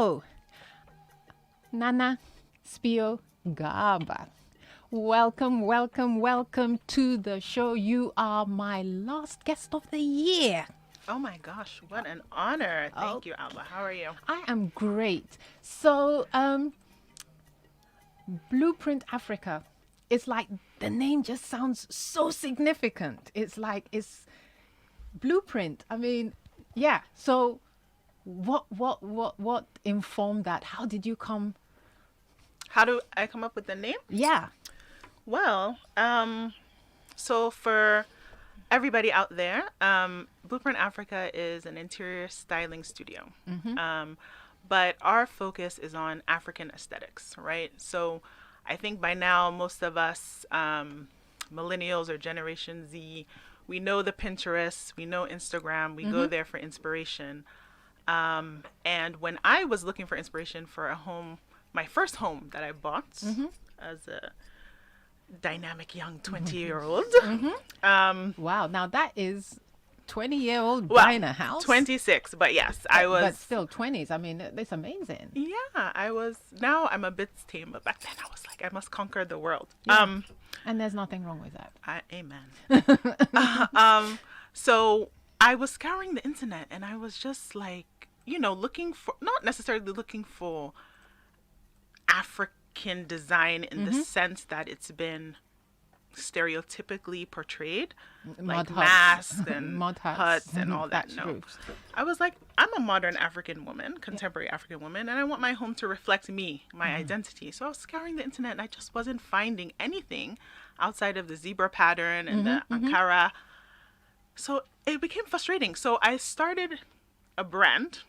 So, Nana Spio-Garbrah, welcome to the show. You are my last guest of the year. Oh my gosh, what an honor. Thank you, Alba. How are you? I am great. So, Blueprint Africa, it's like the name just sounds so significant. It's like it's blueprint. I mean, yeah. So, what informed that? How did you come? How do I come up with the name? Yeah. Well, so for everybody out there, Blueprint Africa is an interior styling studio. But our focus is on African aesthetics, right? So I think by now, most of us, millennials or Generation Z, we know the Pinterest, we know Instagram, we go there for inspiration. And when I was looking for inspiration for a home, my first home that I bought as a dynamic young 20-year-old. Wow. Now that is 20-year-old buying a house. 26, but yes, I was. But still 20s. I mean, it's amazing. Yeah, I was. Now I'm a bit tame, but back then I was like, I must conquer the world. Yeah. And there's nothing wrong with that. Amen. So I was scouring the internet, and I was just like, looking for, not necessarily looking for African design in the sense that it's been stereotypically portrayed, like masks and mud huts and all that. No, roofs. I was like, I'm a modern African woman, contemporary African woman, and I want my home to reflect me, my identity. So I was scouring the internet, and I just wasn't finding anything outside of the zebra pattern and the Ankara. So it became frustrating. So I started a brand,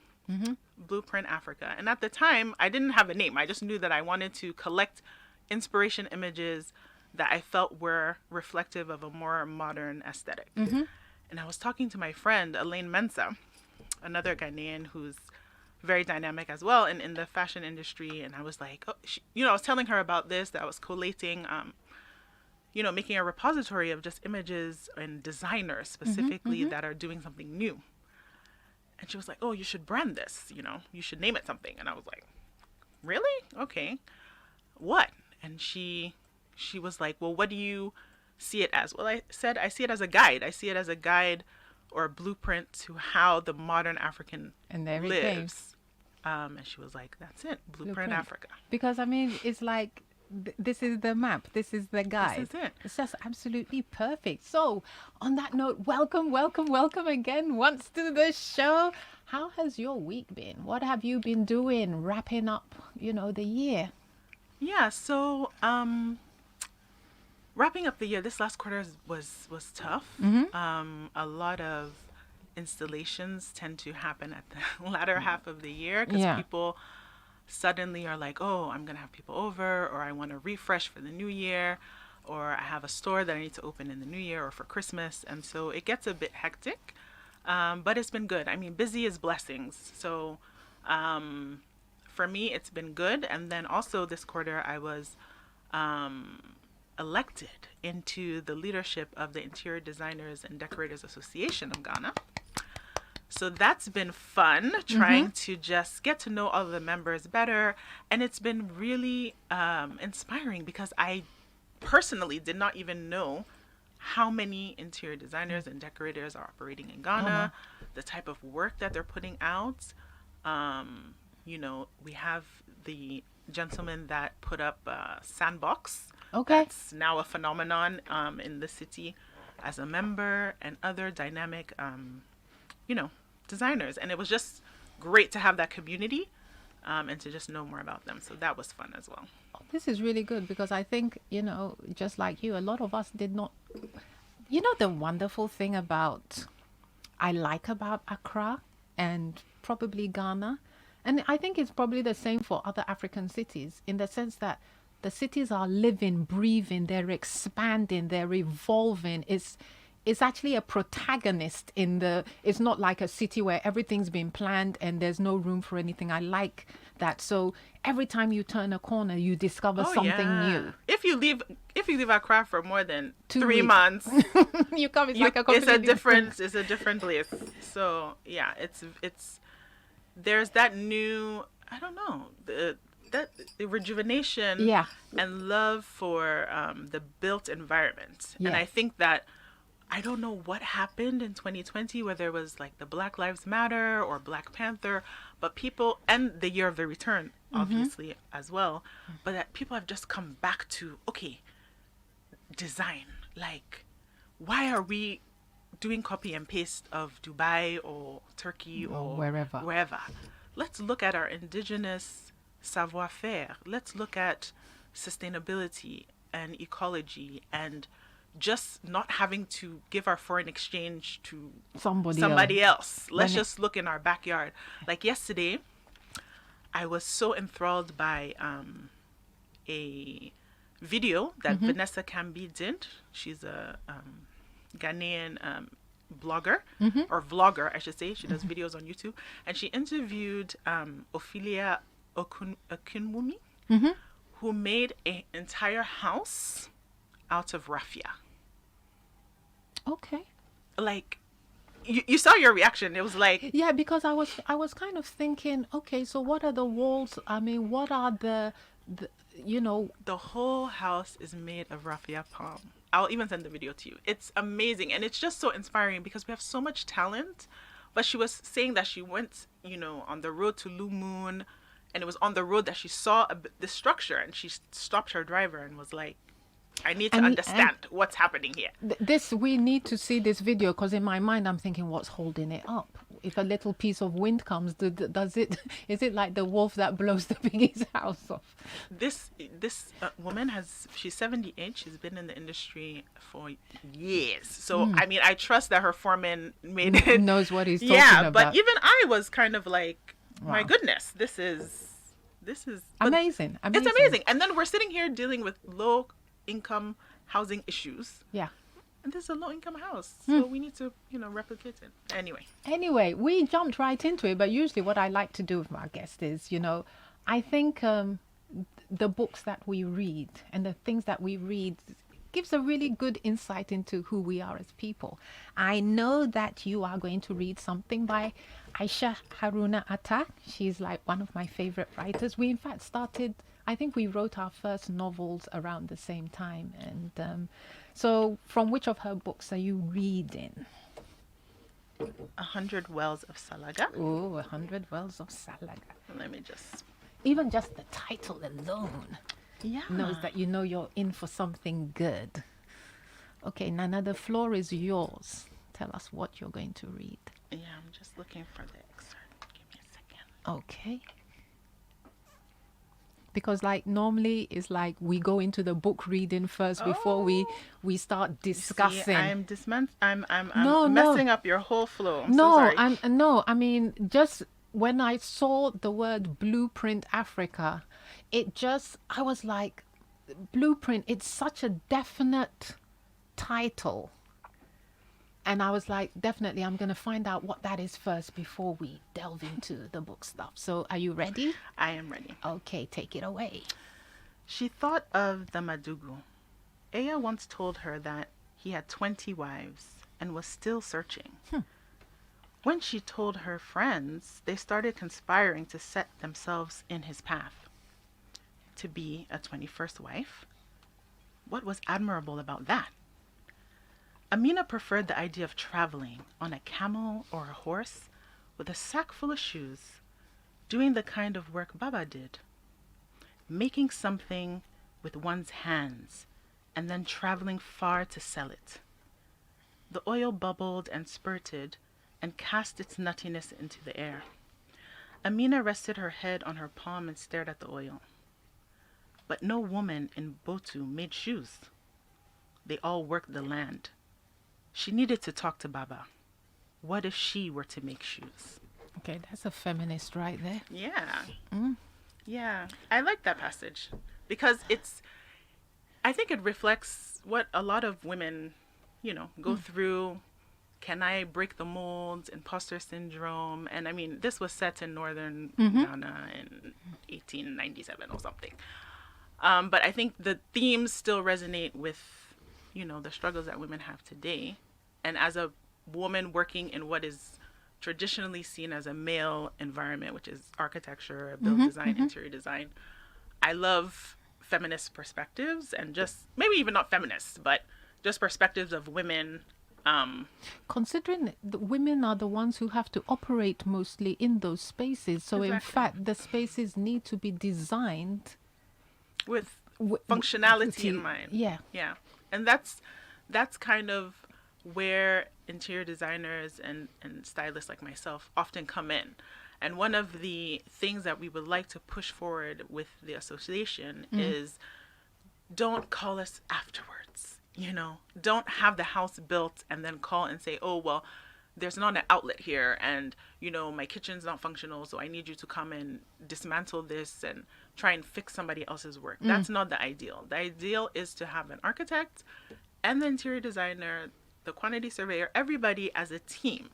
Blueprint Africa. And at the time, I didn't have a name. I just knew that I wanted to collect inspiration images that I felt were reflective of a more modern aesthetic. And I was talking to my friend, Elaine Mensah, another Ghanaian who's very dynamic as well in the fashion industry. And I was like, I was telling her about this, that I was collating, making a repository of just images and designers specifically that are doing something new. And she was like, oh, you should brand this, you should name it something. And I was like, really? Okay. What? And she was like, well, what do you see it as? Well, I said, I see it as a guide. I see it as a guide or a blueprint to how the modern African lives. And she was like, that's it, Blueprint Africa. Because, I mean, it's like, this is the map. This is the guide. This is it. It's just absolutely perfect. So, on that note, welcome again once to the show. How has your week been? What have you been doing wrapping up, the year? Yeah, so wrapping up the year, this last quarter was tough. A lot of installations tend to happen at the latter half of the year because people suddenly are like, oh, I'm going to have people over, or I want to refresh for the new year, or I have a store that I need to open in the new year or for Christmas. And so it gets a bit hectic, but it's been good. I mean, busy is blessings. So for me, it's been good. And then also this quarter, I was elected into the leadership of the Interior Designers and Decorators Association of Ghana. So that's been fun, trying to just get to know all of the members better. And it's been really inspiring because I personally did not even know how many interior designers and decorators are operating in Ghana, the type of work that they're putting out. We have the gentleman that put up Sandbox. Okay. That's now a phenomenon in the city as a member, and other dynamic designers. And it was just great to have that community and to just know more about them. So that was fun as well. This is really good because I think, just like you, a lot of us did not, the wonderful thing I like about Accra and probably Ghana, and I think it's probably the same for other African cities in the sense that the cities are living, breathing, they're expanding, they're evolving. It's actually a protagonist it's not like a city where everything's been planned and there's no room for anything. I like that. So every time you turn a corner, you discover something new. If you leave Accra for more than 3 months, you come. It's like a completely it's a different place. So yeah, it's there's that new I don't know, the rejuvenation Yeah. and love for the built environment. And Yeah. I think that I don't know what happened in 2020, whether it was like the Black Lives Matter or Black Panther, but people, and the year of the return, obviously, as well, but that people have just come back to, okay, design. Like, why are we doing copy and paste of Dubai or Turkey Or or wherever. wherever? Let's look at our indigenous savoir faire. Let's look at sustainability and ecology and just not having to give our foreign exchange to Somebody else. Let's When it- just look in our backyard. Like yesterday, I was so enthralled by a video that Vanessa Cambi did. She's a Ghanaian blogger or vlogger, I should say. She does videos on YouTube, and she interviewed Ophelia Okunwumi, who made an entire house out of raffia. Okay. Like, you saw your reaction. It was like, Yeah, because I was kind of thinking, okay, so what are the walls? I mean, what are the you know, the whole house is made of raffia palm. I'll even send the video to you. It's amazing, and it's just so inspiring because we have so much talent. But she was saying that she went, on the road to Blue Moon, and it was on the road that she saw the structure, and she stopped her driver and was like, I need to And- understand what's happening here. this we need to see this video, because in my mind I'm thinking, what's holding it up? If a little piece of wind comes, does it? Is it like the wolf that blows the biggest house off? This woman she's 78. She's been in the industry for years. So I mean, I trust that her foreman made it. Knows what he's talking Yeah, about. but even I was kind of like, my Wow. goodness, this is but Amazing. It's amazing. And then we're sitting here dealing with low income housing issues. Yeah. And this is a low income house. So we need to, replicate it. Anyway, we jumped right into it, but usually what I like to do with my guests is, I think the books that we read and the things that we read gives a really good insight into who we are as people. I know that you are going to read something by Aisha Haruna Atta. She's like one of my favorite writers. We in fact I think we wrote our first novels around the same time. And so from which of her books are you reading? 100 Wells of Salaga. Oh, 100 Wells of Salaga. Let me just. Even just the title alone Yeah. knows that you're in for something good. Okay, Nana, the floor is yours. Tell us what you're going to read. Yeah, I'm just looking for the excerpt. Give me a second. Okay. Because like normally it's like we go into the book reading first before we start discussing. See, I'm No, messing up your whole flow. I'm so No, sorry. I mean, just when I saw the word Blueprint Africa, I was like, Blueprint, it's such a definite title. And I was like, definitely, I'm going to find out what that is first before we delve into the book stuff. So are you ready? I am ready. Okay, take it away. She thought of the Madugu. Aya once told her that he had 20 wives and was still searching. When she told her friends, they started conspiring to set themselves in his path. To be a 21st wife? What was admirable about that? Amina preferred the idea of traveling on a camel or a horse with a sack full of shoes, doing the kind of work Baba did. Making something with one's hands and then traveling far to sell it. The oil bubbled and spurted and cast its nuttiness into the air. Amina rested her head on her palm and stared at the oil. But no woman in Botu made shoes. They all worked the land. She needed to talk to Baba. What if she were to make shoes? Okay, that's a feminist right there. Yeah. Yeah. I like that passage because I think it reflects what a lot of women, go through. Can I break the mold? Imposter syndrome. And I mean, this was set in northern Ghana in 1897 or something. But I think the themes still resonate with, the struggles that women have today. And as a woman working in what is traditionally seen as a male environment, which is architecture, build design, interior design. I love feminist perspectives, and just maybe even not feminists, but just perspectives of women. Considering the women are the ones who have to operate mostly in those spaces, so in Exactly. fact the spaces need to be designed With with functionality in mind. Yeah. Yeah. And that's kind of where interior designers and stylists like myself often come in. And one of the things that we would like to push forward with the association is, don't call us afterwards. Don't have the house built and then call and say, oh, well, there's not an outlet here, and my kitchen's not functional, so I need you to come and dismantle this and try and fix somebody else's work. That's not the ideal. The ideal is to have an architect and the interior designer, the quantity surveyor, everybody as a team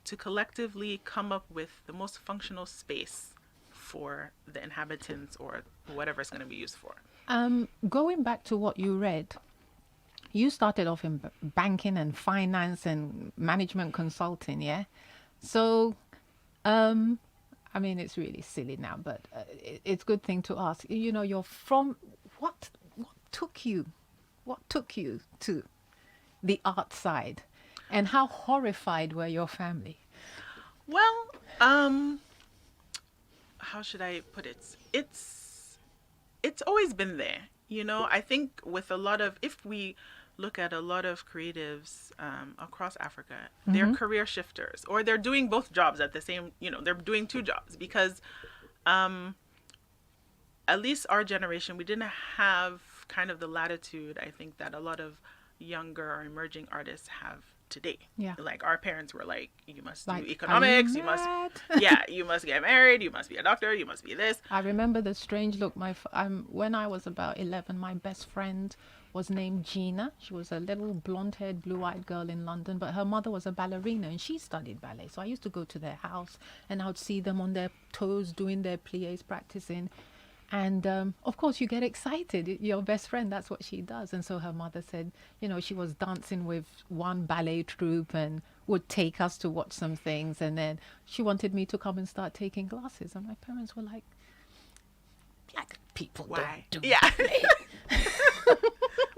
to collectively come up with the most functional space for the inhabitants or whatever it's going to be used for. Going back to what you read, you started off in banking and finance and management consulting, yeah? So, I mean, it's really silly now, but it's a good thing to ask. You're from, what took you to the art side? And how horrified were your family? Well, how should I put it? It's always been there. I think with a lot of, if we look at a lot of creatives across Africa, they're career shifters, or they're doing both jobs at the same, they're doing two jobs because at least our generation, we didn't have kind of the latitude, I think, that a lot of younger or emerging artists have today. Yeah. Like our parents were like, you must do Like, economics, are you you must, mad? yeah, you must get married, you must be a doctor, you must be this. I remember the strange look. When I was about 11, my best friend was named Gina. She was a little blonde-haired, blue-eyed girl in London, but her mother was a ballerina and she studied ballet. So I used to go to their house and I would see them on their toes doing their pliés, practicing. And of course, you get excited. Your best friend, that's what she does. And so her mother said, she was dancing with one ballet troupe and would take us to watch some things. And then she wanted me to come and start taking classes. And my parents were like, black people Why? don't do Yeah. ballet.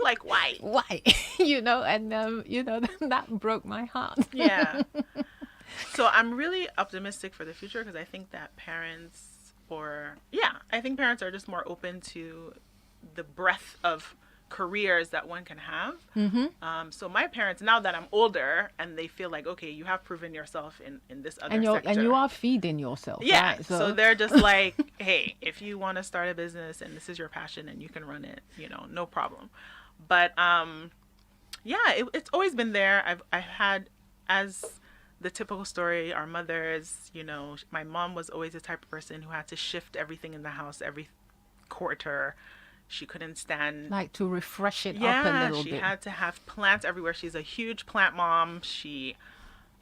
Like, why? Why? And that broke my heart. Yeah. So I'm really optimistic for the future because I think that I think parents are just more open to the breadth of careers that one can have. So my parents, now that I'm older and they feel like, okay, you have proven yourself in this other sector. And you are feeding yourself. Yeah. Right? So they're just like, hey, if you want to start a business and this is your passion and you can run it, no problem. But it's always been there. I've had, as the typical story, our mothers, my mom was always the type of person who had to shift everything in the house every quarter. She couldn't stand, like, to refresh it up a little bit. She had to have plants everywhere. She's a huge plant mom. She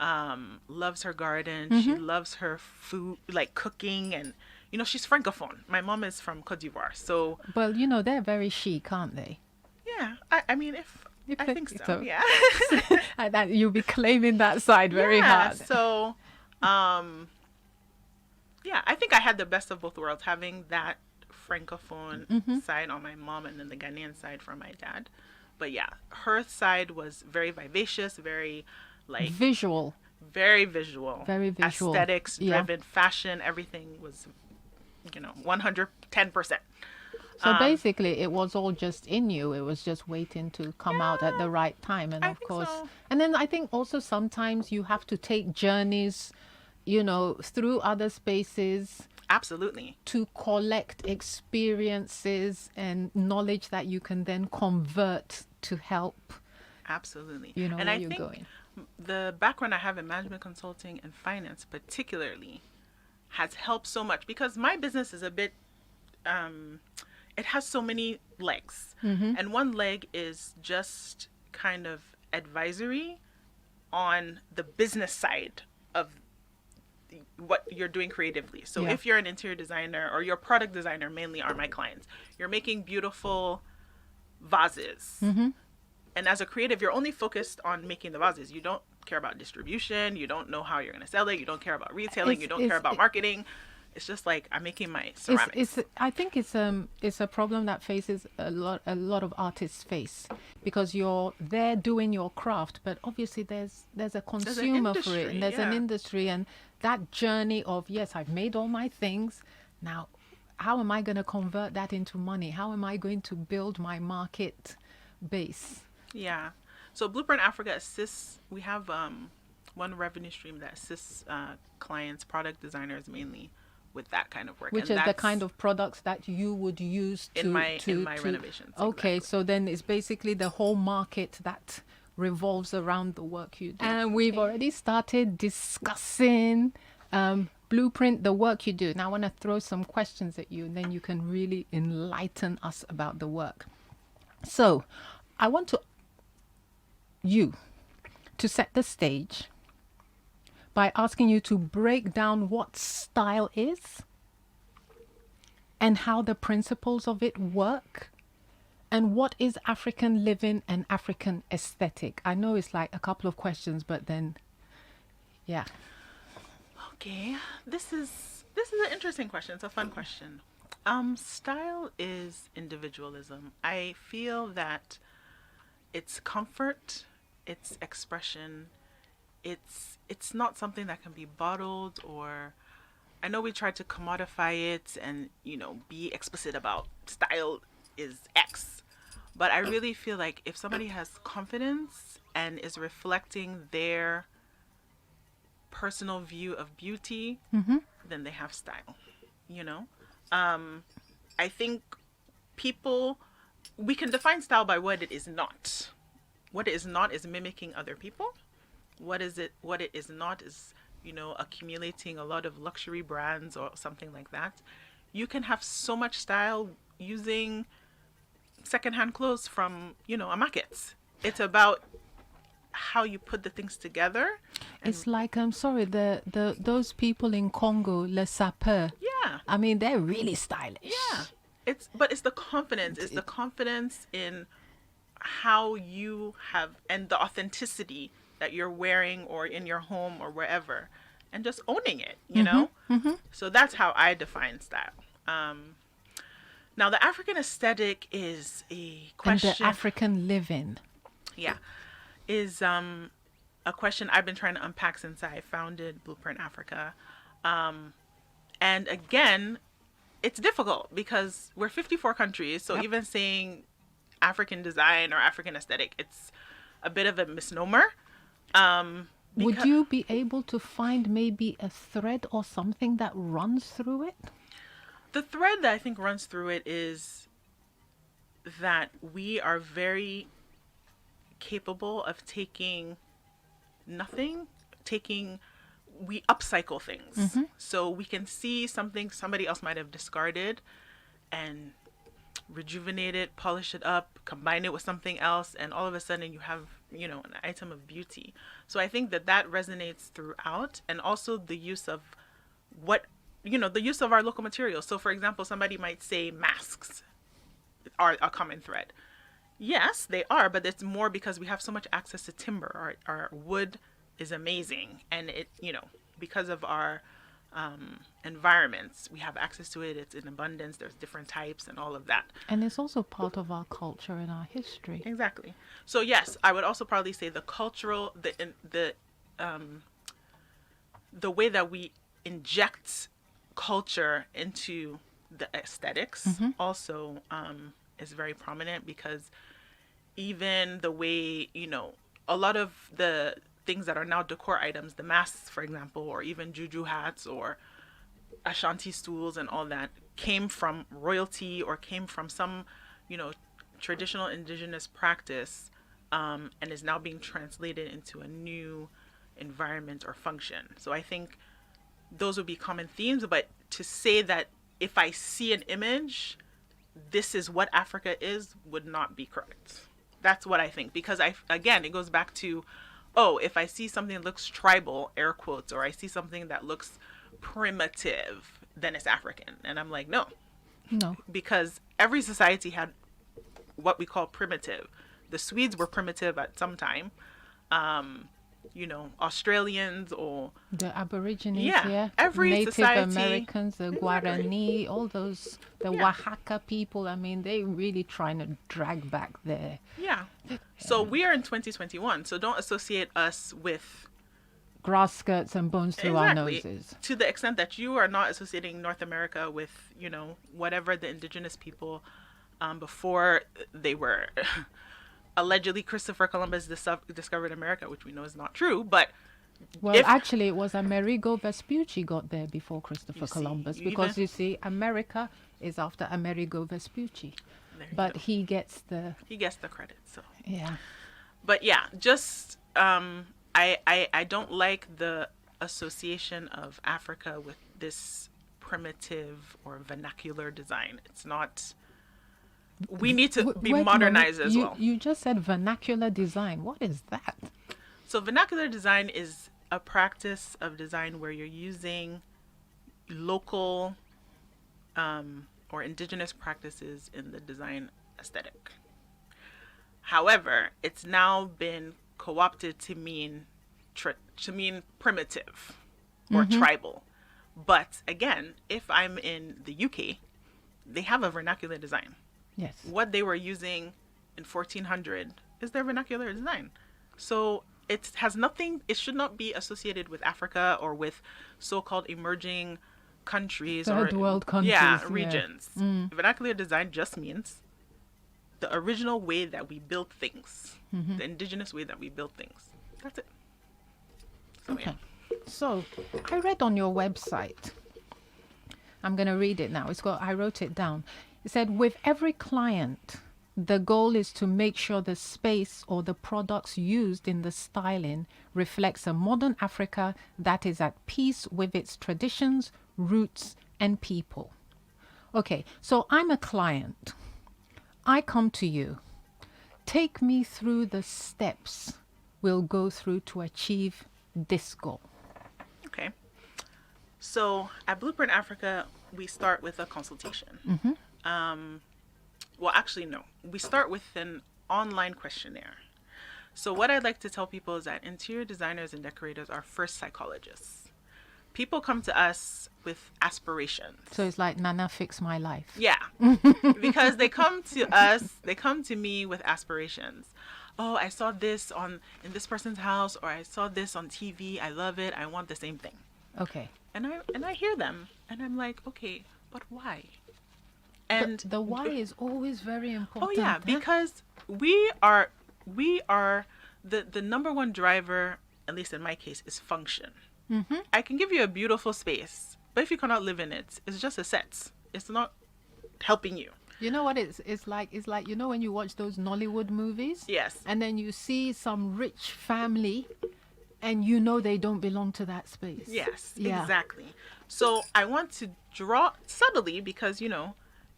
loves her garden. She loves her food, like cooking, and she's francophone. My mom is from Côte d'Ivoire, so well, they're very chic, aren't they? yeah. I mean, I think so. Yeah. That you'll be claiming that side very hard. So, I think I had the best of both worlds, having that francophone side on my mom and then the Ghanaian side from my dad. But yeah, her side was very vivacious, very like visual, very visual, aesthetics driven, fashion, everything was 110%. So basically, it was all just in you. It was just waiting to come out at the right time. And I of think course, so. And then I think also sometimes you have to take journeys, through other spaces Absolutely. to collect experiences and knowledge that you can then convert to help. Absolutely. And where I you're think going. The background I have in management consulting and finance particularly has helped so much because my business is a bit it has so many legs. And one leg is just kind of advisory on the business side of what you're doing creatively. So if you're an interior designer or your product designer, mainly are my clients, you're making beautiful vases. And as a creative, you're only focused on making the vases. You don't care about distribution. You don't know how you're going to sell it. You don't care about retailing. You don't care about it, marketing. It's just like, I'm making my ceramics. I think it's a problem that faces a lot of artists face, because you're there doing your craft, but obviously there's a consumer for it, and there's an industry, and that journey of, yes, I've made all my things. Now, how am I going to convert that into money? How am I going to build my market base? Yeah. So Blueprint Africa assists, we have one revenue stream that assists clients, product designers mainly, with that kind of work. Which is the kind of products that you would use in my renovations. Okay, exactly. So then it's basically the whole market that revolves around the work you do. And we've already started discussing Blueprint, the work you do. Now I want to throw some questions at you, and then you can really enlighten us about the work. So I want you to set the stage by asking you to break down what style is and how the principles of it work, and what is African living and African aesthetic. I know it's like a couple of questions, but then, yeah. Okay, this is an interesting question. It's a fun question. Style is individualism. I feel that it's comfort, it's expression. It's not something that can be bottled, or I know we try to commodify it and, be explicit about style is X. But I really feel like if somebody has confidence and is reflecting their personal view of beauty, then they have style, I think we can define style by what it is not. What it is not is mimicking other people. What it is not is, accumulating a lot of luxury brands or something like that. You can have so much style using secondhand clothes from, a market. It's about how you put the things together. It's like, I'm sorry, those people in Congo, les sapeurs. Yeah. I mean, they're really stylish. Yeah. But it's the confidence. It's the confidence in how you have, and the authenticity that you're wearing or in your home or wherever, and just owning it, know? So that's how I define style. Now, the African aesthetic is a question. And the African living. Yeah. Is a question I've been trying to unpack since I founded Blueprint Africa. And again, it's difficult because we're 54 countries. So even saying African design or African aesthetic, it's a bit of a misnomer. Would you be able to find maybe a thread or something that runs through it? The thread that I think runs through it is that we are very capable of taking nothing, we upcycle things. So we can see something somebody else might have discarded and rejuvenate it, polish it up, combine it with something else, and all of a sudden you have, an item of beauty. So I think that resonates throughout, and also the use of the use of our local materials. So for example, somebody might say masks are a common thread. Yes, they are, but it's more because we have so much access to timber. Our wood is amazing, and it, because of our environments, we have access to it. It's in abundance. There's different types and all of that. And it's also part of our culture and our history. Exactly. So yes, I would also probably say the cultural, the way that we inject culture into the aesthetics also is very prominent, because even the way, a lot of the things that are now decor items, the masks, for example, or even juju hats or Ashanti stools and all that, came from royalty or came from some, traditional indigenous practice, and is now being translated into a new environment or function. So I think those would be common themes, but to say that if I see an image, this is what Africa is, would not be correct. That's what I think, because again, it goes back to, if I see something that looks tribal, air quotes, or I see something that looks primitive, then it's African. And I'm like, no. Because every society had what we call primitive. The Swedes were primitive at some time. Australians or The Aborigines, yeah, yeah. every Native society. Americans, the Exactly. Guarani, all those, the Yeah. Oaxaca people. I mean, they really trying to drag back their Yeah. So we are in 2021. So don't associate us with grass skirts and bones through our exactly noses. to the extent that you are not associating North America with whatever the indigenous people before they were allegedly Christopher Columbus discovered America, which we know is not true. But Well, if actually, it was Amerigo Vespucci got there before Christopher you see, Columbus, you because even you see, America is after Amerigo Vespucci, there you but go. he gets the He gets the credit. So, yeah. but yeah, just I don't like the association of Africa with this primitive or vernacular design. It's not. We need to be Wait a moment, modernized as you well. you just said vernacular design. What is that? So vernacular design is a practice of design where you're using local or indigenous practices in the design aesthetic. However, it's now been co-opted to mean primitive or tribal. But again, if I'm in the UK, they have a vernacular design. Yes. What they were using in 1400 is their vernacular design. So it has nothing, it should not be associated with Africa or with so-called emerging countries Third world countries. yeah, yeah. regions. Vernacular design just means the original way that we build things, the indigenous way that we build things. That's it. So, Okay. yeah. So I read on your website. I'm going to read it now. I wrote it down. It said, with every client, the goal is to make sure the space or the products used in the styling reflects a modern Africa that is at peace with its traditions, roots, and people. Okay, so I'm a client. I come to you. Take me through the steps we'll go through to achieve this goal. Okay. So at Blueprint Africa, we start with a consultation. Well, actually, no. We start with an online questionnaire. So what I'd like to tell people is that interior designers and decorators are first psychologists. People come to us with aspirations. So it's like, Nana, fix my life. Yeah. Because they come to me with aspirations. Oh, I saw this in this person's house, or I saw this on TV. I love it. I want the same thing. Okay. And I hear them, and I'm like, okay, but why? And The why is always very important. oh yeah, huh? because we are the number one driver, at least in my case, is function. I can give you a beautiful space, but if you cannot live in it, it's just a set. It's not helping you. You know what it's like? It's like, when you watch those Nollywood movies? Yes. And then you see some rich family and they don't belong to that space. Yes, Yeah. exactly. So I want to draw subtly because,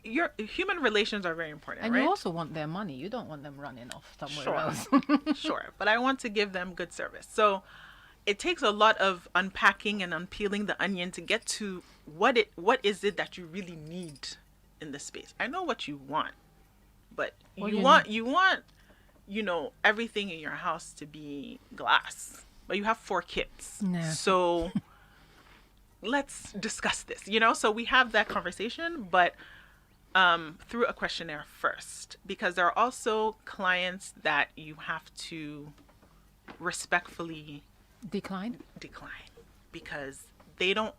your human relations are very important, And right? you also want their money. You don't want them running off somewhere Sure. else. Sure. But I want to give them good service. So it takes a lot of unpacking and unpeeling the onion to get to what is it that you really need in this space. I know what you want, but What you do you want everything in your house to be glass, but you have 4 kids. No. So let's discuss this, so we have that conversation, but through a questionnaire first, because there are also clients that you have to respectfully Decline? decline because they don't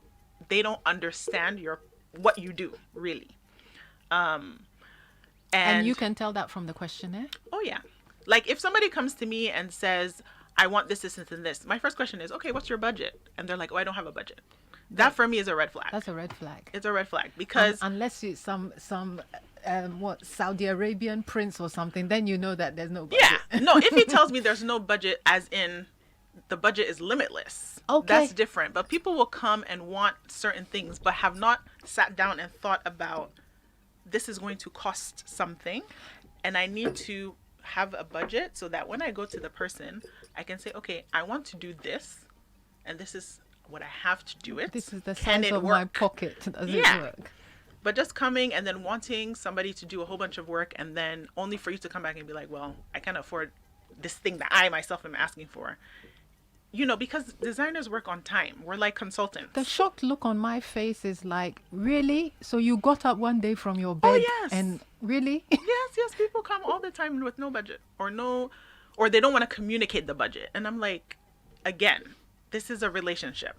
understand what you do really. And you can tell that from the questionnaire? Oh yeah, like if somebody comes to me and says, I want this, this, and this, my first question is, okay, what's your budget? And they're like, oh, I don't have a budget. That for me is a red flag. That's a red flag. It's a red flag because Unless it's some Saudi Arabian prince or something, then you know that there's no budget. yeah, no, if he tells me there's no budget, as in the budget is limitless, Okay. that's different. But people will come and want certain things, but have not sat down and thought about, this is going to cost something, and I need to have a budget so that when I go to the person, I can say, okay, I want to do this, and this is what I have to do it. This is the Can size it of my work? pocket. Does Yeah. it work? But just coming and then wanting somebody to do a whole bunch of work, and then only for you to come back and be like, well, I can't afford this thing that I myself am asking for. because designers work on time. We're like consultants. The shocked look on my face is like, really? So you got up one day from your Oh, bed yes. and really? Yes, people come all the time with no budget or they don't want to communicate the budget. And I'm like, again, this is a relationship.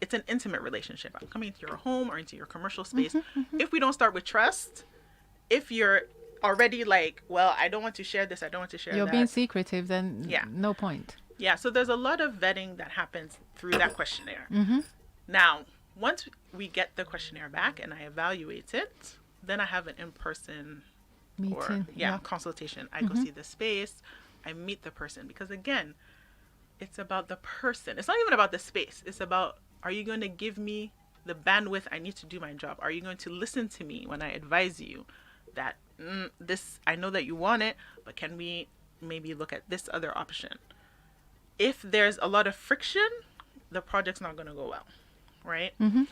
It's an intimate relationship. I'm coming into your home or into your commercial space. If we don't start with trust, if you're already like, well, I don't want to share this, I don't want to share You're that. being secretive, then Yeah. no point. Yeah, so there's a lot of vetting that happens through that questionnaire. Mm-hmm. Now, once we get the questionnaire back and I evaluate it, then I have an in-person Meeting. consultation. I go see the space, I meet the person, because again, it's about the person. It's not even about the space. It's about, are you going to give me the bandwidth I need to do my job? Are you going to listen to me when I advise you that this, I know that you want it, but can we maybe look at this other option? If there's a lot of friction, the project's not going to go well, right? Mm-hmm.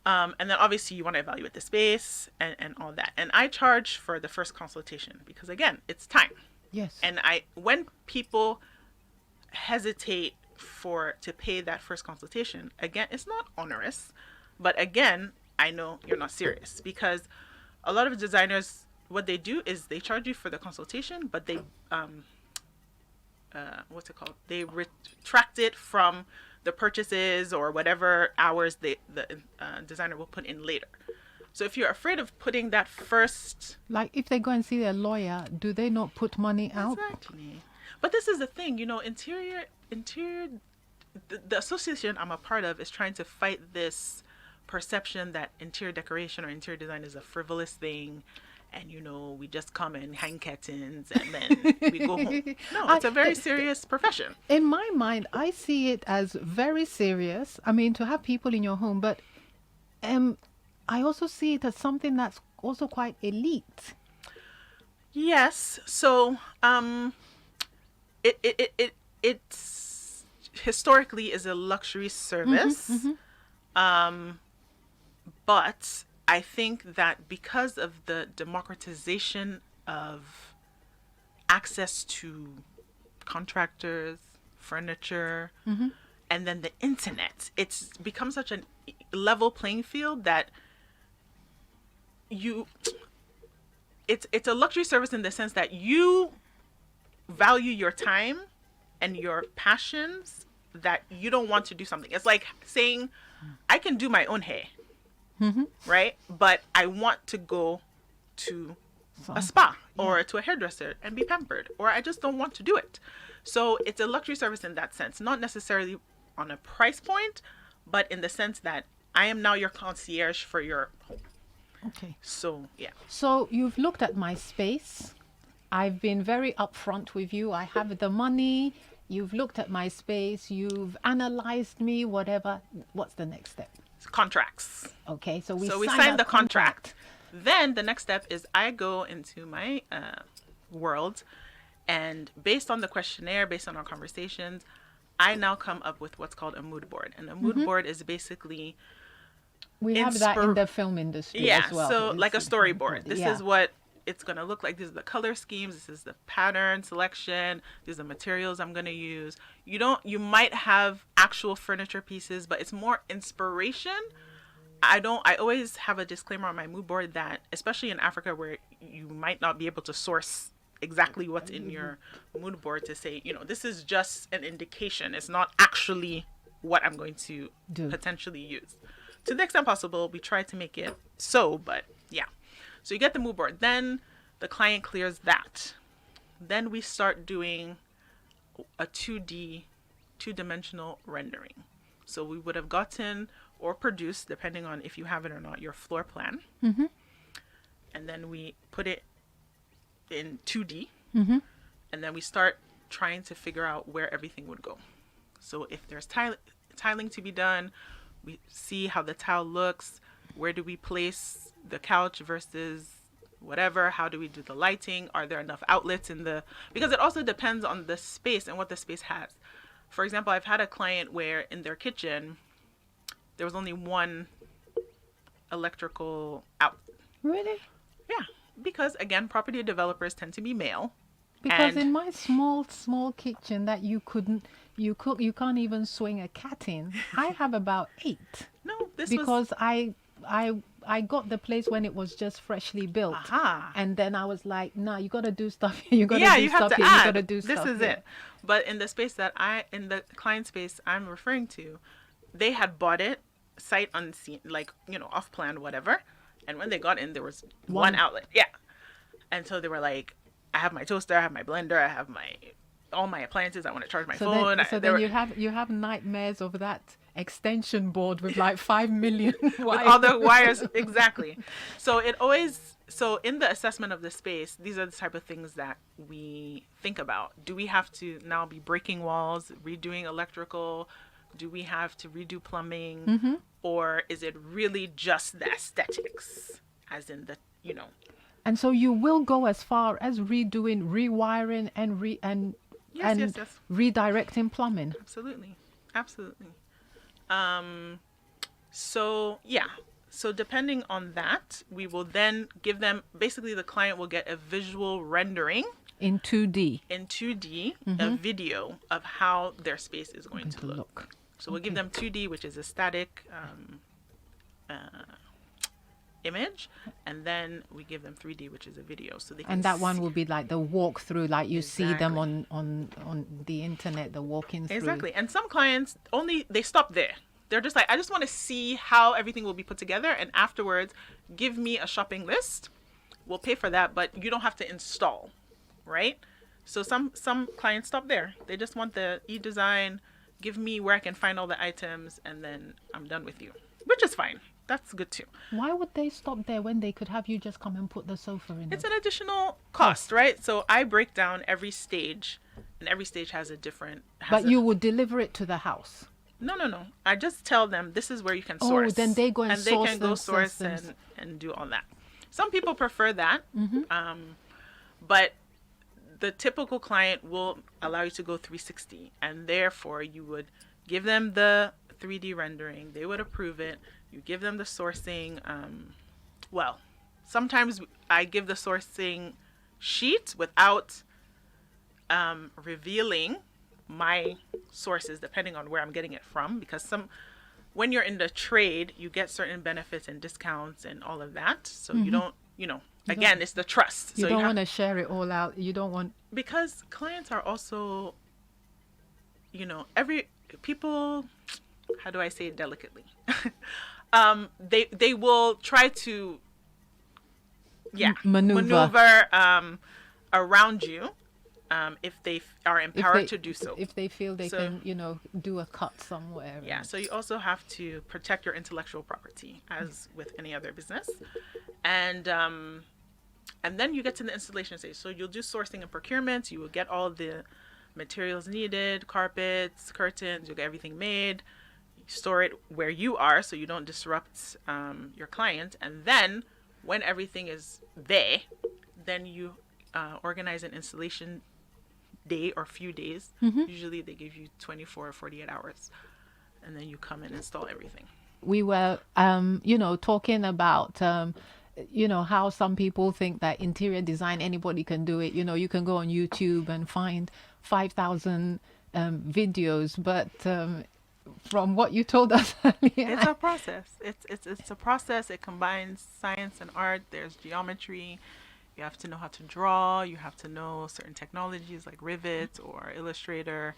And then obviously you want to evaluate the space and all that. And I charge for the first consultation because again, it's time. Yes. And when people hesitate to pay that first consultation, again, it's not onerous, but again, I know you're not serious, because a lot of designers, what they do is they charge you for the consultation, but they what's it called? They retract it from the purchases or whatever hours the designer will put in later. So if you're afraid of putting that first, like if they go and see their lawyer, do they not put money out? exactly. But this is the thing, interior, the association I'm a part of is trying to fight this perception that interior decoration or interior design is a frivolous thing. And, we just come and hang curtains and then we go home. No, it's a very serious profession. In my mind, I see it as very serious. I mean, to have people in your home, but I also see it as something that's also quite elite. Yes. So, it's historically is a luxury service. But I think that because of the democratization of access to contractors, furniture, and then the internet, it's become such a level playing field that it's a luxury service in the sense that you value your time and your passions, that you don't want to do something. It's like saying, I can do my own hair. Right? But I want to go to a spa or to a hairdresser and be pampered, or I just don't want to do it. So it's a luxury service in that sense, not necessarily on a price point, but in the sense that I am now your concierge for your home. Okay. So, yeah. So you've looked at my space. I've been very upfront with you. I have the money. You've looked at my space. You've analyzed me, whatever. What's the next step? Contracts. Okay, so we sign the contract. Then the next step is I go into my world, and based on the questionnaire, based on our conversations, I now come up with what's called a mood board. And a mood board is basically we have that in the film industry as well. So like a storyboard. This is what it's going to look like. These are the color schemes. This is the pattern selection. These are the materials I'm going to use. You might have actual furniture pieces, but it's more inspiration. I always have a disclaimer on my mood board that, especially in Africa where you might not be able to source exactly what's in your mood board, to say, this is just an indication. It's not actually what I'm going to potentially use. To the extent possible, we try to make it so, but yeah. So you get the mood board. Then the client clears that. Then we start doing a 2-dimensional rendering. So we would have gotten or produced, depending on if you have it or not, your floor plan. And then we put it in 2D. And then we start trying to figure out where everything would go. So if there's tiling to be done, we see how the tile looks. Where do we place the couch versus whatever? How do we do the lighting? Are there enough outlets because it also depends on the space and what the space has. For example, I've had a client where in their kitchen, there was only one electrical out. Really? Yeah. Because again, property developers tend to be male. Because in my small kitchen that you you can't even swing a cat in. I have about 8 No, this was because I got the place when it was just freshly built. aha. And then I was like, nah, you got to do stuff here. You got to Yeah, do you have stuff to here. You got add. to do This stuff is here. it. But in the space that in the client space I'm referring to, they had bought it sight unseen, like, off plan, whatever. And when they got in, there was one outlet. Yeah. And so they were like, I have my toaster, I have my blender, I have all my appliances, I want to charge my phone. Then you have nightmares of that extension board with like 5 million with wires. all the wires. Exactly. So in the assessment of the space, these are the type of things that we think about. Do we have to now be breaking walls, redoing electrical? Do we have to redo plumbing? Or is it really just the aesthetics, as in the And so you will go as far as redoing, rewiring, and Yes. redirecting plumbing. Absolutely. So depending on that, we will then give them, basically the client will get a visual rendering In 2D. in 2D, a video of how their space is going to look. So we'll give them 2D, which is a static image, and then we give them 3D, which is a video, so they can And that see. one will be like the walkthrough, like you see them on the internet, the walking through. Exactly. And some clients they stop there. They're just like, I just want to see how everything will be put together, and afterwards give me a shopping list. We'll pay for that, but you don't have to install, right? So some clients stop there. They just want the e-design, give me where I can find all the items, and then I'm done with you, which is fine. That's good too. Why would they stop there when they could have you just come and put the sofa in? It's an additional cost, right? So I break down every stage, and every stage has a different. But you would deliver it to the house. No. I just tell them this is where you can source. Oh, then they go and they source can go source themselves. and do all that. Some people prefer that, but the typical client will allow you to go 360, and therefore you would give them the 3D rendering. They would approve it. You give them the sourcing. Sometimes I give the sourcing sheet without revealing my sources, depending on where I'm getting it from, because when you're in the trade, you get certain benefits and discounts and all of that. So you don't, again, it's the trust. You so don't want to share it all out. You don't want, because clients are also, people, how do I say it delicately? They will try to maneuver around you if they are empowered to do so. If they feel they can, do a cut somewhere. Yeah, so you also have to protect your intellectual property, as with any other business. And then you get to the installation stage. So you'll do sourcing and procurement. You will get all the materials needed, carpets, curtains, you'll get everything made. You store it where you are so you don't disrupt your client. And then when everything is there, then you organize an installation day or few days. Usually they give you 24 or 48 hours, and then you come and install everything. We were talking about how some people think that interior design, anybody can do it. You can go on YouTube and find 5,000 videos, but from what you told us earlier, it's a process. It's a process. It combines science and art. There's geometry. You have to know how to draw. You have to know certain technologies like Rivet or Illustrator.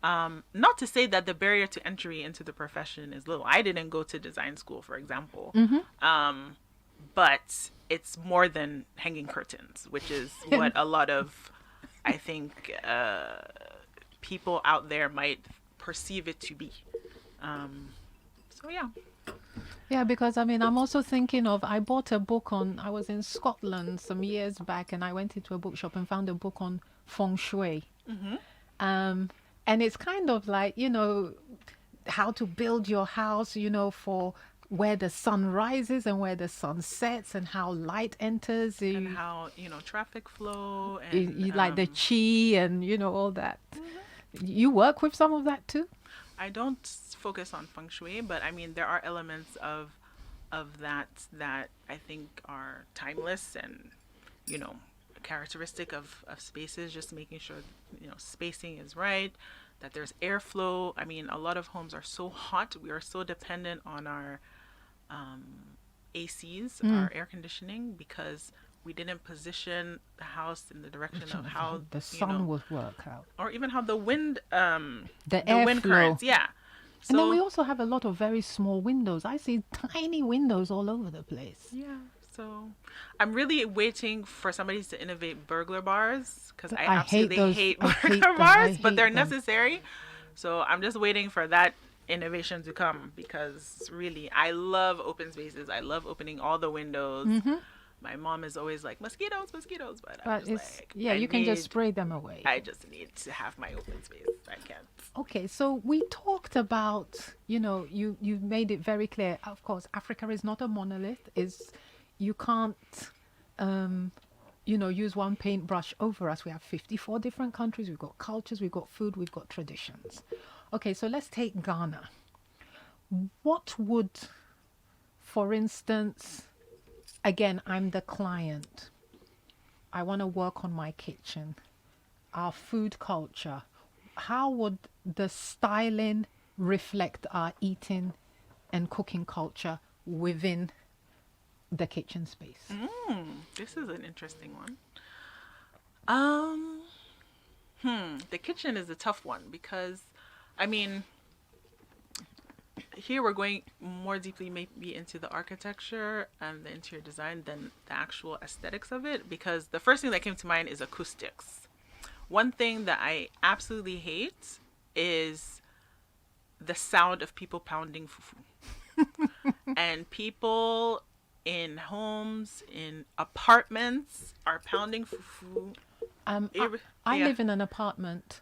Not to say that the barrier to entry into the profession is little. I didn't go to design school, for example. But it's more than hanging curtains, which is what a lot of, I think, people out there might perceive it to be. So yeah. Yeah, because I'm also thinking of, I bought a book I was in Scotland some years back, and I went into a bookshop and found a book on feng shui. And it's kind of like, how to build your house, for where the sun rises and where the sun sets, and how light enters. And how, traffic flow. And like the chi and, all that. You work with some of that too? I don't focus on feng shui, but there are elements of that I think are timeless and characteristic of spaces. Just making sure spacing is right, that there's airflow. I mean, a lot of homes are so hot. We are so dependent on our ACs, our air conditioning, because we didn't position the house in the direction of how the sun would work out, or even how the wind, the wind airflow. currents. Yeah. And then we also have a lot of very small windows. I see tiny windows all over the place. Yeah. So I'm really waiting for somebody to innovate burglar bars, because I hate absolutely those. hate I hate burglar them. bars, but hate they're them. necessary. So I'm just waiting for that innovation to come, because really I love open spaces. I love opening all the windows. My mom is always like, mosquitoes, mosquitoes, but I'm But just it's like, you can just spray them away. I just need to have my open space. I can't. Okay, so we talked about, you made it very clear. Of course, Africa is not a monolith. You can't, use one paintbrush over us. We have 54 different countries. We've got cultures. We've got food. We've got traditions. Okay, so let's take Ghana. What would, for instance, again, I'm the client. I want to work on my kitchen, our food culture. How would the styling reflect our eating and cooking culture within the kitchen space? This is an interesting one. The kitchen is a tough one, because, I mean, here we're going more deeply maybe into the architecture and the interior design than the actual aesthetics of it, because the first thing that came to mind is acoustics. One thing that I absolutely hate is the sound of people pounding fufu. And people in homes, in apartments, are pounding fufu. I live in an apartment,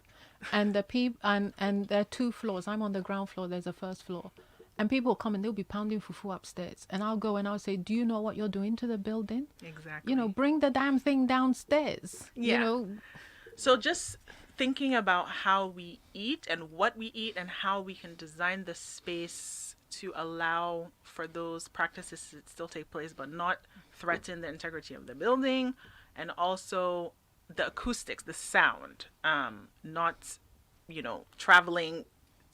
and and there are 2 floors. I'm on the ground floor. There's a first floor, and people come and they'll be pounding fufu upstairs. And I'll go and I'll say, "Do you know what you're doing to the building? Exactly. Bring the damn thing downstairs." Yeah. So just thinking about how we eat and what we eat and how we can design the space to allow for those practices to still take place but not threaten the integrity of the building, and also the acoustics, the sound, not, traveling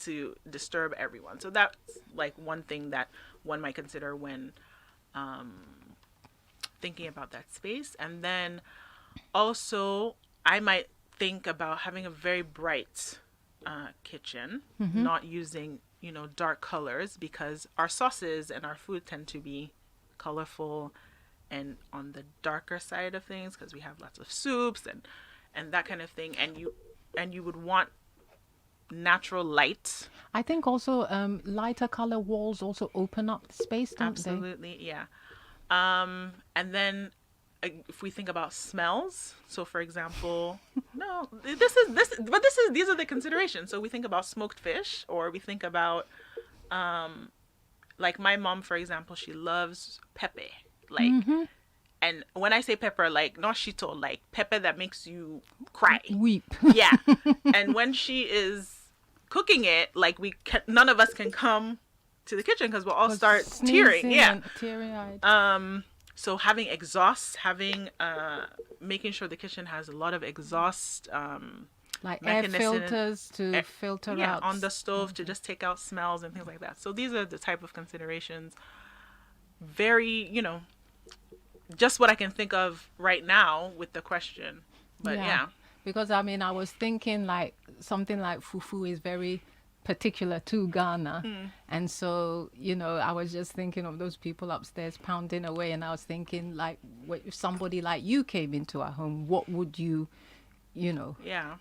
to disturb everyone. So that's like one thing that one might consider when thinking about that space. And then also I might think about having a very bright kitchen, not using, dark colors, because our sauces and our food tend to be colorful and on the darker side of things, because we have lots of soups and that kind of thing. And you would want natural light. I think also lighter color walls also open up the space, don't they? Absolutely, yeah. And then if we think about smells, so for example, these are the considerations. So we think about smoked fish, or we think about, like my mom, for example, she loves pepe, and when I say pepper, like not shito, like pepper that makes you cry, Weep. yeah. And when she is cooking it, like none of us can come to the kitchen because we'll all start tearing, yeah, teary-eyed. So having exhaust, making sure the kitchen has a lot of exhaust, like air filters to filter out on the stove to just take out smells and things like that. So these are the type of considerations. Very, just what I can think of right now with the question. But yeah. Because I was thinking like something like fufu is very particular to Ghana. And so, I was just thinking of those people upstairs pounding away, and I was thinking like, if somebody like you came into our home, what would you? Yeah.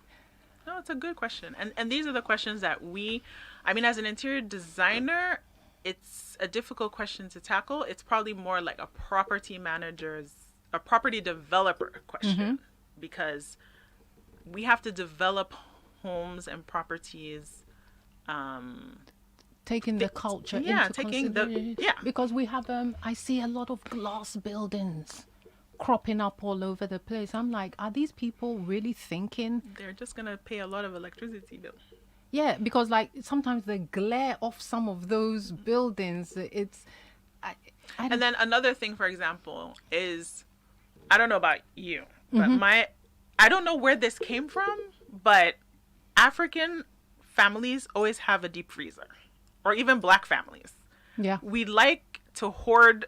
No, it's a good question. And these are the questions that as an interior designer, it's a difficult question to tackle. It's probably more like a property developer question, because we have to develop homes and properties, taking the culture into consideration. Because we have I see a lot of glass buildings cropping up all over the place. I'm like, are these people really thinking they're just gonna pay a lot of electricity bill? Yeah, because like sometimes the glare off some of those buildings, and then another thing, for example, is, I don't know about you, but I don't know where this came from, but African families always have a deep freezer, or even black families. Yeah. We like to hoard.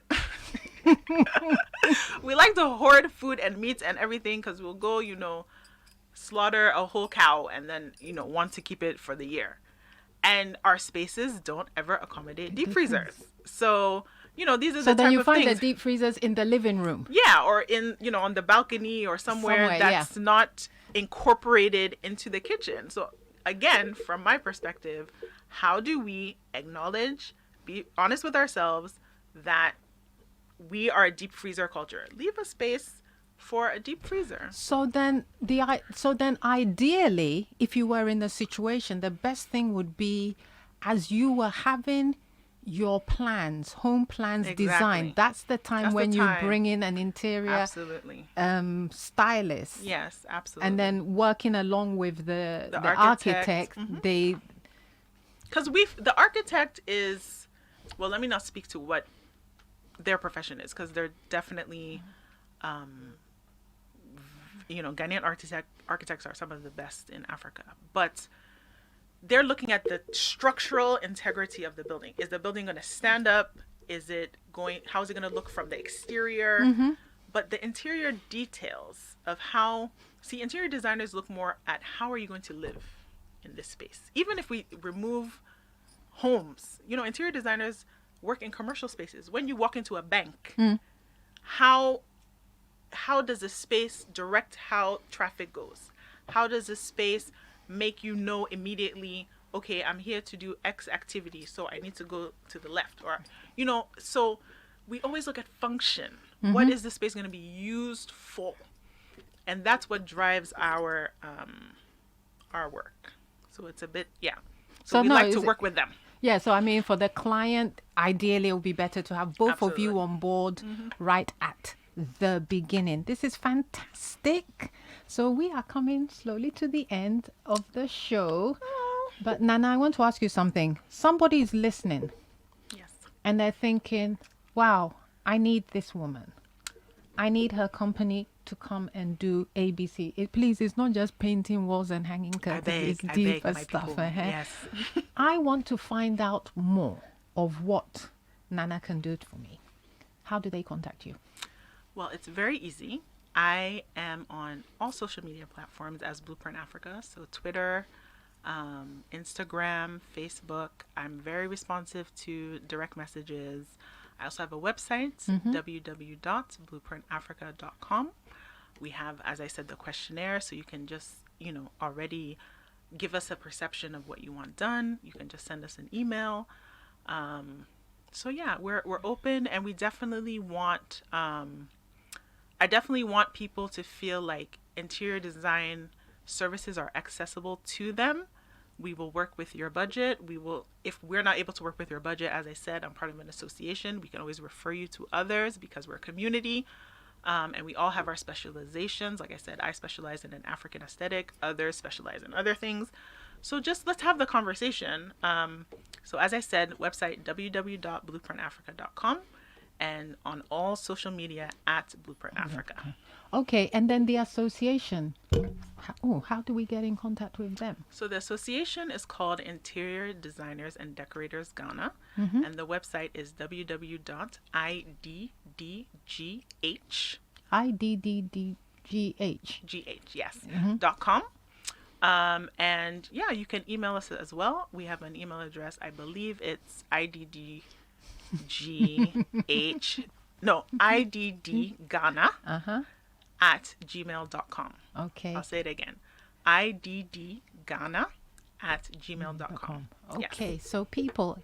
We like to hoard food and meats and everything because we'll go, slaughter a whole cow and then, want to keep it for the year. And our spaces don't ever accommodate deep freezers. So, these are the type of things. So then you find the deep freezers in the living room. Yeah, or in, on the balcony or somewhere that's not incorporated into the kitchen. So again, from my perspective, how do we acknowledge, be honest with ourselves that we are a deep freezer culture? Leave a space for a deep freezer. So then ideally, if you were in a situation, the best thing would be, as you were having your plans, home plans designed, that's the time when you bring in an interior stylist. Yes, absolutely. And then working along with the architect, because the architect is, well, let me not speak to what their profession is, because they're definitely Ghanaian architects are some of the best in Africa, but they're looking at the structural integrity of the building. Is the building going to stand up? How is it going to look from the exterior? But the interior details of interior designers look more at how are you going to live in this space. Even if we remove homes, interior designers work in commercial spaces. When you walk into a bank, how does the space direct how traffic goes? How does the space make you know immediately, okay, I'm here to do X activity, so I need to go to the left, or so we always look at function. What is the space going to be used for? And that's what drives our work. So it's a bit so we like to work with them. Yeah, so I mean, for the client, ideally it would be better to have both of you on board right at the beginning. This is fantastic. So we are coming slowly to the end of the show. But Nana, I want to ask you something. Somebody is listening. Yes. And they're thinking, wow, I need this woman. I need her company to come and do ABC. Please, it's not just painting walls and hanging curtains. It's deeper stuff. Yes. I want to find out more of what Nana can do for me. How do they contact you? Well, it's very easy. I am on all social media platforms as Blueprint Africa. So Twitter, Instagram, Facebook. I'm very responsive to direct messages. I also have a website, www.blueprintafrica.com. We have, as I said, the questionnaire, so you can just, already give us a perception of what you want done. You can just send us an email. So yeah, we're open, and we definitely want, I definitely want people to feel like interior design services are accessible to them. We will work with your budget. If we're not able to work with your budget, as I said, I'm part of an association. We can always refer you to others because we're a community. And we all have our specializations. Like I said, I specialize in an African aesthetic. Others specialize in other things. So just let's have the conversation. So as I said, website www.blueprintafrica.com, and on all social media at Blueprint Africa. Okay, and then the association. How do we get in contact with them? So the association is called Interior Designers and Decorators Ghana, and the website is www.iddgh. .com. And yeah, you can email us as well. We have an email address. I believe it's iddghana at gmail.com. Okay. I'll say it again. iddghana at gmail.com. Okay, yes. So people,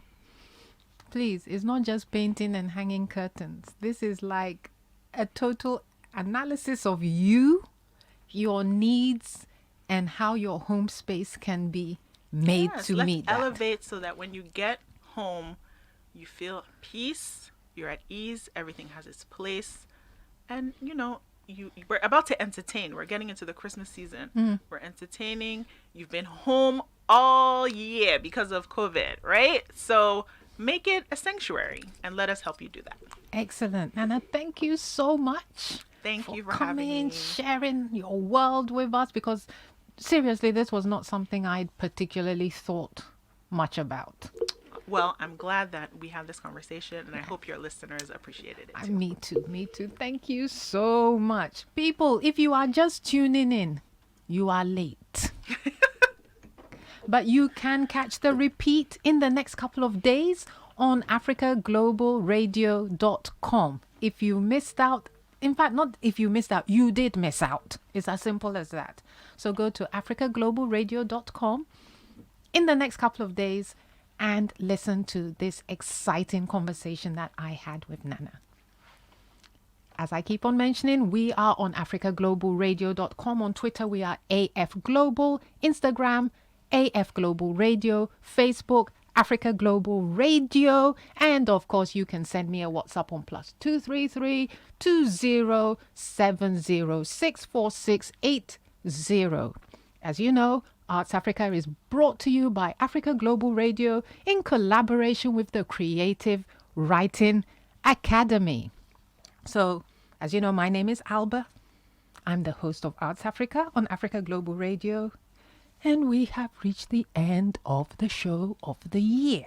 please, it's not just painting and hanging curtains. This is like a total analysis of you, your needs, and how your home space can be made to meet that. Let's elevate so that when you get home, you feel peace, you're at ease, everything has its place. And, we're about to entertain. We're getting into the Christmas season. We're entertaining. You've been home all year because of COVID, right? So make it a sanctuary and let us help you do that. Excellent. Nana, thank you so much. Thank you for coming, having me. Sharing your world with us, because seriously, this was not something I'd particularly thought much about. Well, I'm glad that we had this conversation, and I hope your listeners appreciated it too. Me too, me too. Thank you so much. People, if you are just tuning in, you are late. But you can catch the repeat in the next couple of days on africaglobalradio.com. If you missed out, in fact, not if you missed out, you did miss out. It's as simple as that. So go to africaglobalradio.com in the next couple of days and listen to this exciting conversation that I had with Nana. As I keep on mentioning, we are on africaglobalradio.com. On Twitter, we are AF Global. Instagram, AF Global Radio. Facebook, Africa Global Radio. And of course, you can send me a WhatsApp on +233 2070 As you know, Arts Africa is brought to you by Africa Global Radio in collaboration with the Creative Writing Academy. So, as you know, my name is Alba. I'm the host of Arts Africa on Africa Global Radio. And we have reached the end of the show of the year.